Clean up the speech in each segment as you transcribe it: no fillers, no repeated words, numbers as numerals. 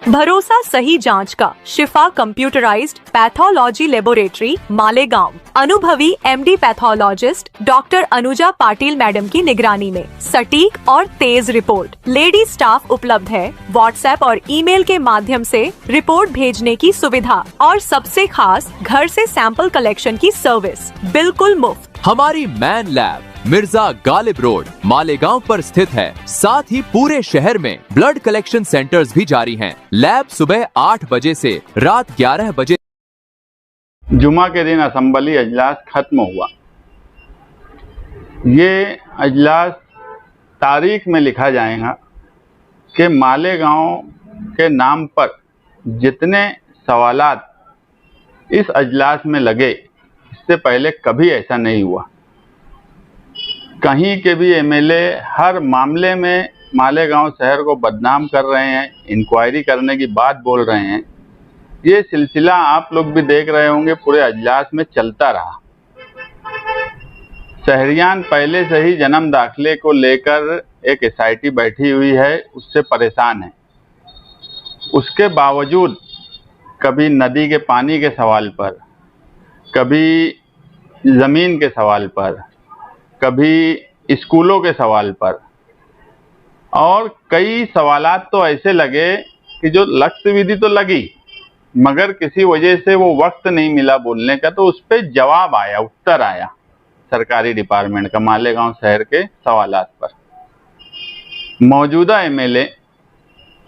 भरोसा सही जांच का शिफा कंप्यूटराइज्ड पैथोलॉजी लेबोरेटरी मालेगांव अनुभवी MD pathologist doctor Anuja Patil madam की निगरानी में सटीक और तेज रिपोर्ट। लेडी स्टाफ उपलब्ध है। व्हाट्सएप और ईमेल के माध्यम से रिपोर्ट भेजने की सुविधा और सबसे खास घर से सैंपल कलेक्शन की सर्विस बिल्कुल मुफ्त। हमारी man lab Mirza Ghalib road Malegaon पर स्थित है। साथ ही पूरे शहर में ब्लड कलेक्शन सेंटर्स भी जारी हैं। लैब सुबह 8 बजे से रात 11 बजे। जुमा के दिन असेंबली अजलास खत्म हुआ। ये अजलास तारीख में लिखा जाएगा कि मालेगांव के नाम पर जितने सवालात इस अजलास में लगे, इससे पहले कभी ऐसा नहीं हुआ। कहीं के भी एमएलए हर मामले में मालेगांव शहर को बदनाम कर रहे हैं, इंक्वायरी करने की बात बोल रहे हैं। ये सिलसिला आप लोग भी देख रहे होंगे, पूरे अजलास में चलता रहा। शहरियान पहले से ही जन्म दाखिले को लेकर एक एसआईटी बैठी हुई है, उससे परेशान है। उसके बावजूद कभी नदी के पानी के सवाल पर, कभी ज़मीन के सवाल पर, कभी स्कूलों के सवाल पर, और कई सवालात तो ऐसे लगे कि जो लक्ष्य विधि तो लगी मगर किसी वजह से वो वक्त नहीं मिला बोलने का, तो उस पर जवाब आया, उत्तर आया सरकारी डिपार्टमेंट का मालेगांव शहर के सवालात पर। मौजूदा एमएलए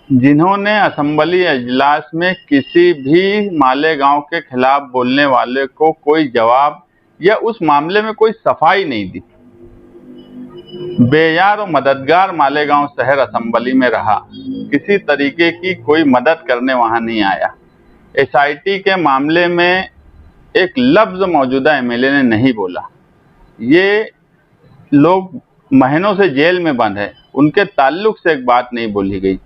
जिन्होंने असेंबली अजलास में किसी भी मालेगांव के खिलाफ बोलने वाले को कोई जवाब या उस मामले में कोई सफाई नहीं दी, बेयार और मददगार मालेगांव शहर असेंबली में रहा। किसी तरीके की कोई मदद करने वहां नहीं आया। एसआईटी के मामले में एक लफ्ज मौजूदा एमएलए ने नहीं बोला। ये लोग महीनों से जेल में बंद है, उनके ताल्लुक से एक बात नहीं बोली गई।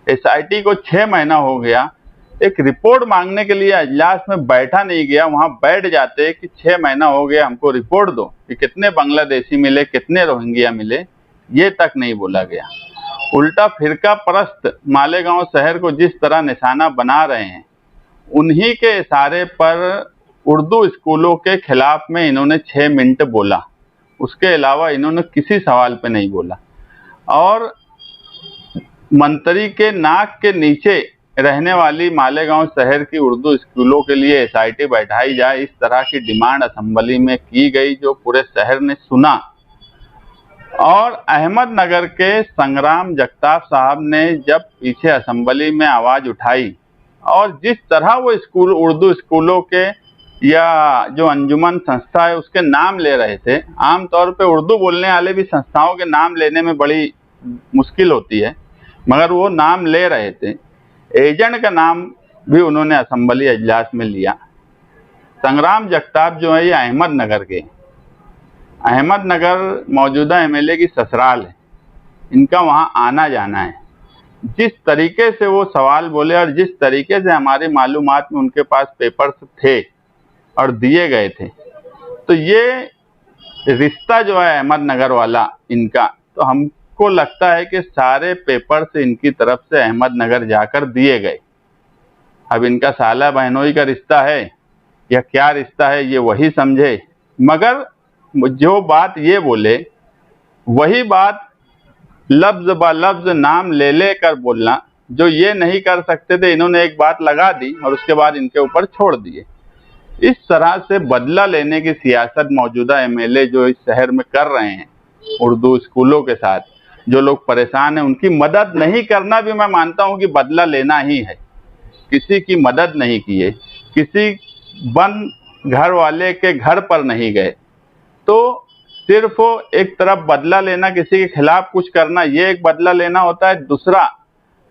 एसआईटी को 6 महीना हो गया, एक रिपोर्ट मांगने के लिए अजलास में बैठा नहीं गया। वहां बैठ जाते कि 6 महीना हो गया, हमको रिपोर्ट दो कि कितने बांग्लादेशी मिले, कितने रोहिंग्या मिले, ये तक नहीं बोला गया। उल्टा फिरका परस्त मालेगांव शहर को जिस तरह निशाना बना रहे हैं, उन्हीं के इशारे पर उर्दू स्कूलों के खिलाफ में इन्होंने 6 मिनट बोला। उसके अलावा इन्होंने किसी सवाल पे नहीं बोला। और मंत्री के नाक के नीचे रहने वाली मालेगांव शहर की उर्दू स्कूलों के लिए एसआईटी बैठाई जाए, इस तरह की डिमांड असेंबली में की गई, जो पूरे शहर ने सुना। और अहमदनगर के संग्राम जगताप साहब ने जब पीछे असेंबली में आवाज उठाई और जिस तरह वो स्कूल उर्दू स्कूलों के या जो अंजुमन संस्था है उसके नाम ले रहे थे। आमतौर पे उर्दू बोलने वाले भी संस्थाओं के नाम लेने में बड़ी मुश्किल होती है, मगर वो नाम ले रहे थे। एजेंट का नाम भी उन्होंने असेंबली अजलास में लिया। संग्राम जगताप जो है ये अहमदनगर के, अहमदनगर मौजूदा एमएलए की ससुराल है, इनका वहाँ आना जाना है। जिस तरीके से वो सवाल बोले और जिस तरीके से हमारी मालूमात में उनके पास पेपर्स थे और दिए गए थे, तो ये रिश्ता जो है अहमदनगर वाला इनका, तो हमको लगता है कि सारे पेपर्स इनकी तरफ से अहमदनगर जाकर दिए गए। अब इनका साला बहनोई का रिश्ता है या क्या रिश्ता है ये वही समझे, मगर जो बात ये बोले वही बात लफ्ज ब लफ्ज नाम ले लेकर बोलना, जो ये नहीं कर सकते थे, इन्होंने एक बात लगा दी और उसके बाद इनके ऊपर छोड़ दिए। इस तरह से बदला लेने की सियासत मौजूदा एमएलए जो इस शहर में कर रहे हैं उर्दू स्कूलों के साथ, जो लोग परेशान हैं उनकी मदद नहीं करना भी मैं मानता हूं कि बदला लेना ही है। किसी की मदद नहीं किए, किसी बंद घर वाले के घर पर नहीं गए, तो सिर्फ एक तरफ बदला लेना, किसी के खिलाफ कुछ करना, ये एक बदला लेना होता है। दूसरा,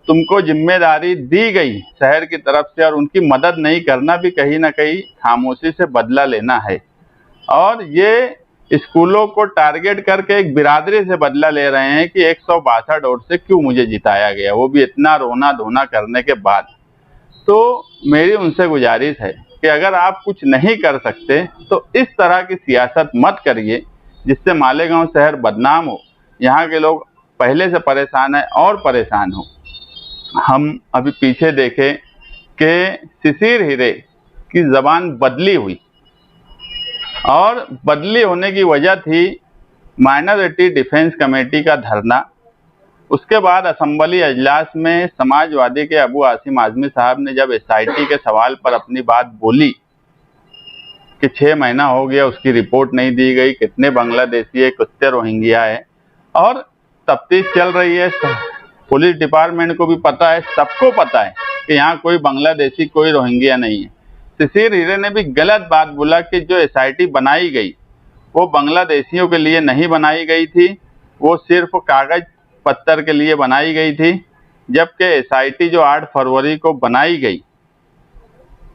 तुमको जिम्मेदारी दी गई शहर की तरफ से और उनकी मदद नहीं करना भी कहीं ना कहीं खामोशी से बदला लेना है। और ये स्कूलों को टारगेट करके एक बिरादरी से बदला ले रहे हैं कि 162 वोट से क्यों मुझे जिताया गया, वो भी इतना रोना धोना करने के बाद। तो मेरी उनसे गुजारिश है कि अगर आप कुछ नहीं कर सकते तो इस तरह की सियासत मत करिए जिससे मालेगांव शहर बदनाम हो, यहाँ के लोग पहले से परेशान है और परेशान हो। हम अभी पीछे देखें कि शिशिर हीरे की जबान बदली हुई, और बदली होने की वजह थी माइनॉरिटी डिफेंस कमेटी का धरना। उसके बाद असेंबली अजलास में समाजवादी के अबू आसिम आजमी साहब ने जब एसआईटी के सवाल पर अपनी बात बोली कि 6 महीना हो गया उसकी रिपोर्ट नहीं दी गई, कितने बांग्लादेशी है, कितने रोहिंग्या है, और तफ्तीश चल रही है। पुलिस डिपार्टमेंट को भी पता है, सबको पता है कि यहाँ कोई बांग्लादेशी, कोई रोहिंग्या नहीं है। शिशिर हीरे ने भी गलत बात बोला कि जो एसआईटी बनाई गई वो बांग्लादेशियों के लिए नहीं बनाई गई थी, वो सिर्फ कागज पत्थर के लिए बनाई गई थी। जबकि एसआईटी जो 8 फरवरी को बनाई गई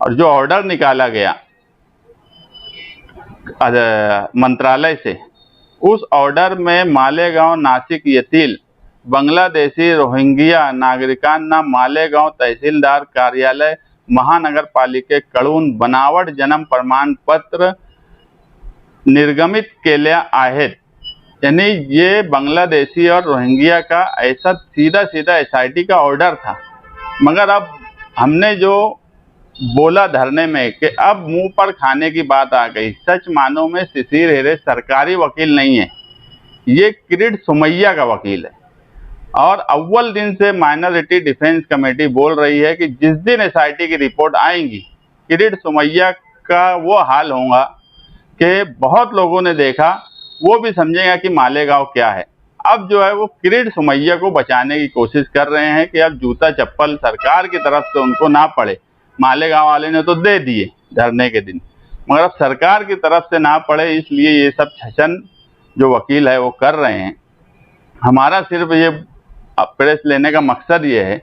और जो ऑर्डर निकाला गया मंत्रालय से, उस ऑर्डर में मालेगांव नासिक येथील बांग्लादेशी रोहिंग्या नागरिकांना मालेगांव तहसीलदार कार्यालय महानगर पालिके कडून बनावट जन्म प्रमाणपत्र निर्गमित केल्या आहेत। यानी ये बांग्लादेशी और रोहिंग्या का ऐसा सीधा सीधा एसआईटी का ऑर्डर था। मगर अब हमने जो बोला धरने में कि अब मुंह पर खाने की बात आ गई। सच मानों में शिशिर हीरे सरकारी वकील नहीं है, ये किरीट सोमैया का वकील है। और अव्वल दिन से माइनॉरिटी डिफेंस कमेटी बोल रही है कि जिस दिन एसआईटी की रिपोर्ट आएंगी, किरीट सोमैया का वो हाल होगा कि बहुत लोगों ने देखा, वो भी समझेगा कि मालेगांव क्या है। अब जो है वो किरीट सोमैया को बचाने की कोशिश कर रहे हैं कि अब जूता चप्पल सरकार की तरफ से उनको ना पड़े। मालेगांव वाले ने तो दे दिए धरने के दिन, मगर अब सरकार की तरफ से ना पड़े, इसलिए ये सब छचन जो वकील है वो कर रहे हैं। हमारा सिर्फ ये प्रेस लेने का मकसद ये है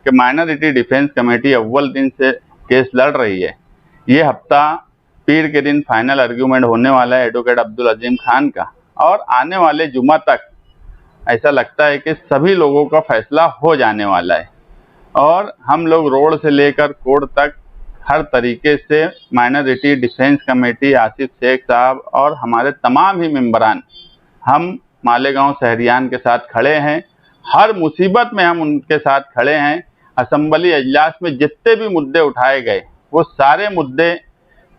कि माइनॉरिटी डिफेंस कमेटी अव्वल दिन से केस लड़ रही है। ये हफ्ता पीर के दिन फाइनल आर्ग्यूमेंट होने वाला है एडवोकेट अब्दुल अजीम खान का, और आने वाले जुम्मा तक ऐसा लगता है कि सभी लोगों का फैसला हो जाने वाला है। और हम लोग रोड से लेकर कोर्ट तक हर तरीके से minority defence committee, Asif Shaikh साहब और हमारे तमाम ही मेंबरान, हम मालेगांव शहरियान के साथ खड़े हैं। हर मुसीबत में हम उनके साथ खड़े हैं। असेंबली अजलास में जितने भी मुद्दे उठाए गए, वो सारे मुद्दे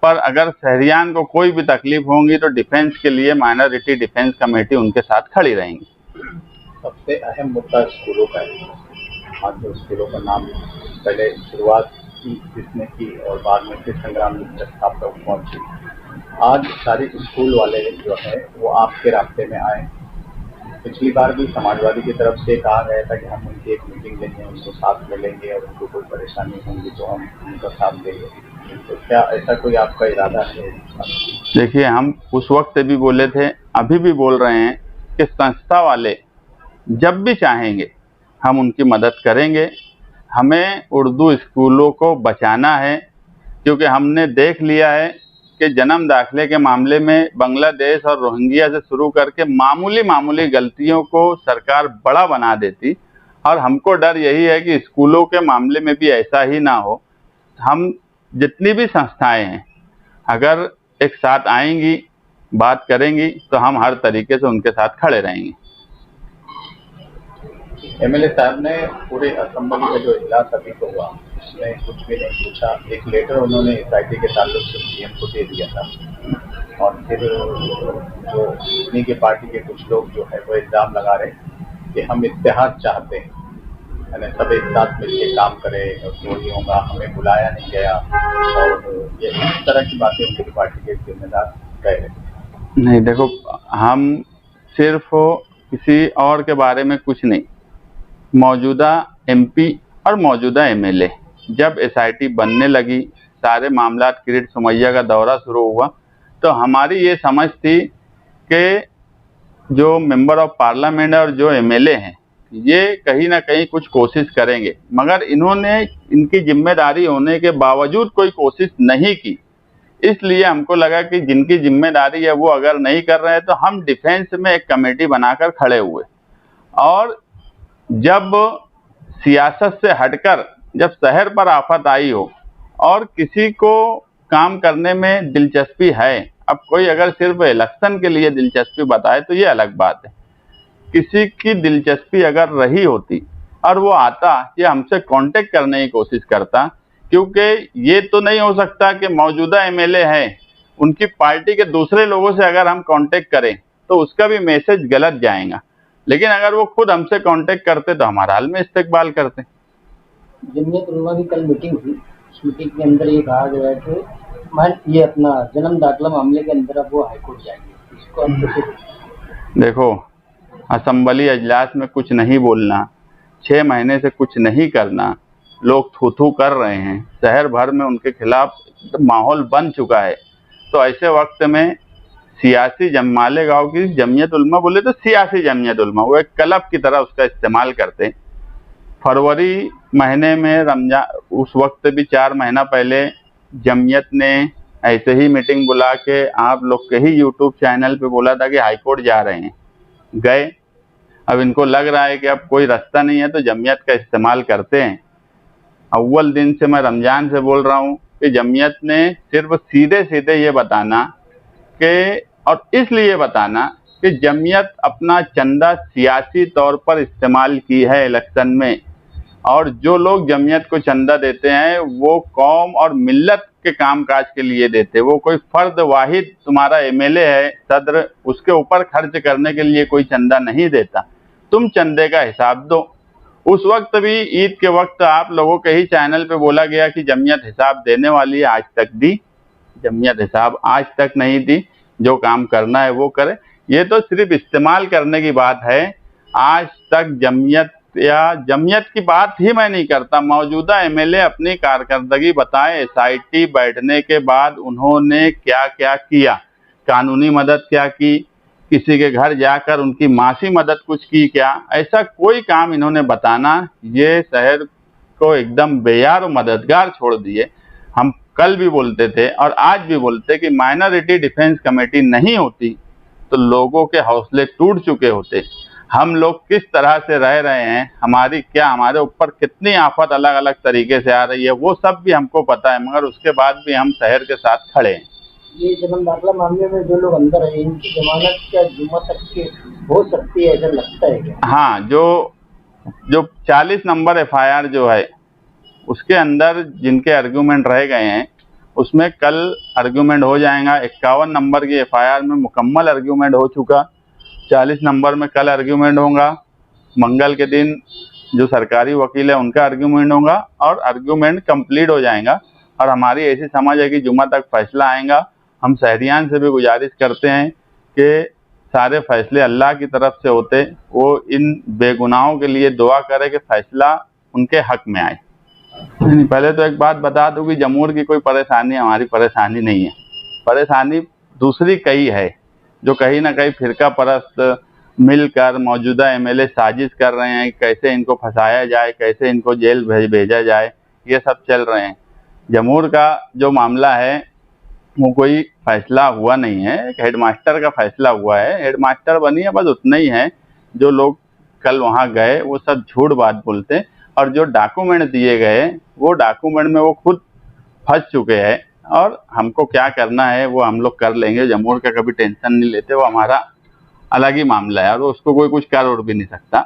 पर अगर शहरियान को कोई भी तकलीफ होगी तो डिफेंस के लिए माइनॉरिटी डिफेंस कमेटी उनके साथ खड़ी रहेंगी। सबसे अहम मुद्दा स्कूलों का है। आज जो स्कूलों का नाम पहले शुरुआत किसने की और बाद में किस संग्राम तक पहुंची, आज सारे स्कूल वाले जो है वो आपके रास्ते में आए। पिछली बार भी समाजवादी की तरफ से कहा गया था कि हम उनकी एक मीटिंग लेंगे, उनको साथ में लेंगे और उनको कोई परेशानी होगी तो हम उनका साथ देंगे। तो क्या ऐसा कोई आपका इरादा है? देखिए, हम उस वक्त भी बोले थे, अभी भी बोल रहे हैं कि संस्था वाले जब भी चाहेंगे हम उनकी मदद करेंगे। हमें उर्दू स्कूलों को बचाना है, क्योंकि हमने देख लिया है कि जन्म दाखिले के मामले में बांग्लादेश और रोहिंग्या से शुरू करके मामूली गलतियों को सरकार बड़ा बना देती, और हमको डर यही है कि स्कूलों के मामले में भी ऐसा ही ना हो। हम जितनी भी संस्थाएं हैं अगर एक साथ आएंगी, बात करेंगी, तो हम हर तरीके से उनके साथ खड़े रहेंगे। एमएलए साहब ने पूरे असेंबली का जो इजलास अभी तो हुआ उसमें कुछ भी नहीं पूछा। एक लेटर उन्होंने एसआईटी के ताल्लुक से सीएम को दे दिया था, और फिर जो उन्हीं के पार्टी के कुछ लोग जो है वो इल्जाम लगा रहे कि हम इत्तेहाद चाहते हैं, यानी सब एक साथ मिलकर काम करें और जो ही होगा, हमें बुलाया नहीं गया, और ये इस तरह की बातें उनकी पार्टी के जिम्मेदार कह रहे। नहीं, देखो, हम सिर्फ किसी और के बारे में कुछ नहीं, मौजूदा एमपी और मौजूदा एमएलए जब एसआईटी बनने लगी, सारे मामला किरीट सोमैया का दौरा शुरू हुआ, तो हमारी ये समझ थी कि जो मेंबर ऑफ पार्लियामेंट और जो एमएलए हैं ये कहीं ना कहीं कुछ कोशिश करेंगे, मगर इन्होंने इनकी जिम्मेदारी होने के बावजूद कोई कोशिश नहीं की। इसलिए हमको लगा कि जिनकी जिम्मेदारी है वो अगर नहीं कर रहे हैं तो हम डिफेंस में एक कमेटी बनाकर खड़े हुए। और जब सियासत से हटकर जब शहर पर आफत आई हो और किसी को काम करने में दिलचस्पी है, अब कोई अगर सिर्फ इलेक्शन के लिए दिलचस्पी बताए तो ये अलग बात है। किसी की दिलचस्पी अगर रही होती और वो आता ये हमसे कांटेक्ट करने की कोशिश करता, क्योंकि ये तो नहीं हो सकता कि मौजूदा एमएलए है उनकी पार्टी के दूसरे लोगों से अगर हम कांटेक्ट करें तो उसका भी मैसेज गलत जाएगा। लेकिन अगर वो खुद हमसे कांटेक्ट करते तो हमारा हाल में इस्तकबाल करते। जमीयत उलमा की कल मीटिंग हुई, उस मीटिंग के अंदर ये कहा गया है कि ये अपना जन्म दाखिला मामले के अंदर अब वो हाईकोर्ट जाएंगे, इसको हम कैसे? देखो, असेंबली अजलास में कुछ नहीं बोलना, 6 महीने से कुछ नहीं करना, लोग थू थू कर रहे हैं, शहर भर में उनके खिलाफ माहौल बन चुका है। तो ऐसे वक्त में सियासी मालेगांव की जमीयत उलमा, बोले तो सियासी जमीयत उलमा, वो एक क्लब की तरह उसका इस्तेमाल करते। फरवरी महीने में रमजान, उस वक्त भी 4 महीना पहले जमीयत ने ऐसे ही मीटिंग बुला के आप लोग के ही यूट्यूब चैनल पे बोला था कि हाईकोर्ट जा रहे हैं, गए। अब इनको लग रहा है कि अब कोई रास्ता नहीं है तो जमीयत का इस्तेमाल करते हैं। अव्वल दिन से मैं रमजान से बोल रहा हूँ कि जमीयत ने सिर्फ सीधे सीधे ये बताना कि, और इसलिए बताना कि जमीयत अपना चंदा सियासी तौर पर इस्तेमाल की है इलेक्शन में, और जो लोग जमीयत को चंदा देते हैं वो कौम और मिल्लत के कामकाज के लिए देते। वो कोई फर्द वाहिद तुम्हारा एमएलए है सदर, उसके ऊपर खर्च करने के लिए कोई चंदा नहीं देता। तुम चंदे का हिसाब दो। उस वक्त भी ईद के वक्त आप लोगों के ही चैनल पे बोला गया कि जमीयत हिसाब देने वाली है, आज तक दी? जमीयत हिसाब आज तक नहीं दी। जो काम करना है वो करे, ये तो सिर्फ इस्तेमाल करने की बात है। आज तक जमीयत या जमीयत की बात ही मैं नहीं करता। मौजूदा एमएलए अपनी कारकर्दगी बताएं, एसआईटी बैठने के बाद उन्होंने क्या क्या किया, कानूनी मदद क्या की, किसी के घर जाकर उनकी मासी मदद कुछ की क्या, ऐसा कोई काम इन्होंने बताना, ये शहर को एकदम बेयार और मददगार छोड़ दिए। हम कल भी बोलते थे और आज भी बोलते कि माइनॉरिटी डिफेंस कमेटी नहीं होती तो लोगों के हौसले टूट चुके होते। हम लोग किस तरह से रह रहे हैं, हमारे ऊपर कितनी आफत अलग अलग तरीके से आ रही है, वो सब भी हमको पता है, मगर उसके बाद भी हम शहर के साथ खड़े हैं। ये जन्म दाखिला मामले में जो लोग अंदर है, इनकी जमानत क्या जुम्मा तक की हो सकती है, ऐसा लगता है क्या? हाँ, जो 40 नंबर एफआईआर जो है उसके अंदर जिनके आर्गूमेंट रह गए हैं उसमें कल आर्गूमेंट हो जाएगा। 51 नंबर की एफआईआर में मुकम्मल आर्गूमेंट हो चुका, 40 नंबर में कल आर्गूमेंट होगा। मंगल के दिन जो सरकारी वकील है उनका आर्गूमेंट होगा और आर्गूमेंट कंप्लीट हो जाएगा। और हमारी ऐसी समझ है कि जुम्मा तक फैसला आएगा। हम शहरियान से भी गुजारिश करते हैं कि सारे फैसले अल्लाह की तरफ से होते, वो इन बेगुनाहों के लिए दुआ करे कि फैसला उनके हक में आए। पहले तो एक बात बता दूं कि जमूर की कोई परेशानी हमारी परेशानी नहीं है। परेशानी दूसरी कई है, जो कहीं ना कहीं फिरका परस्त मिलकर मौजूदा एमएलए साजिश कर रहे हैं, कैसे इनको फंसाया जाए, कैसे इनको जेल भेजा जाए, ये सब चल रहे हैं। जमूर का जो मामला है वो कोई फैसला हुआ नहीं है, एक हेडमास्टर का फैसला हुआ है। हेडमास्टर बनी है, बस उतना ही है। जो लोग कल वहाँ गए वो सब झूठ बात बोलते, और जो डॉक्यूमेंट दिए गए वो डॉक्यूमेंट में वो खुद फंस चुके हैं। और हमको क्या करना है वो हम लोग कर लेंगे। जमूर का कभी टेंशन नहीं लेते, वो हमारा अलग ही मामला है और उसको कोई कुछ कर उड़ भी नहीं सकता।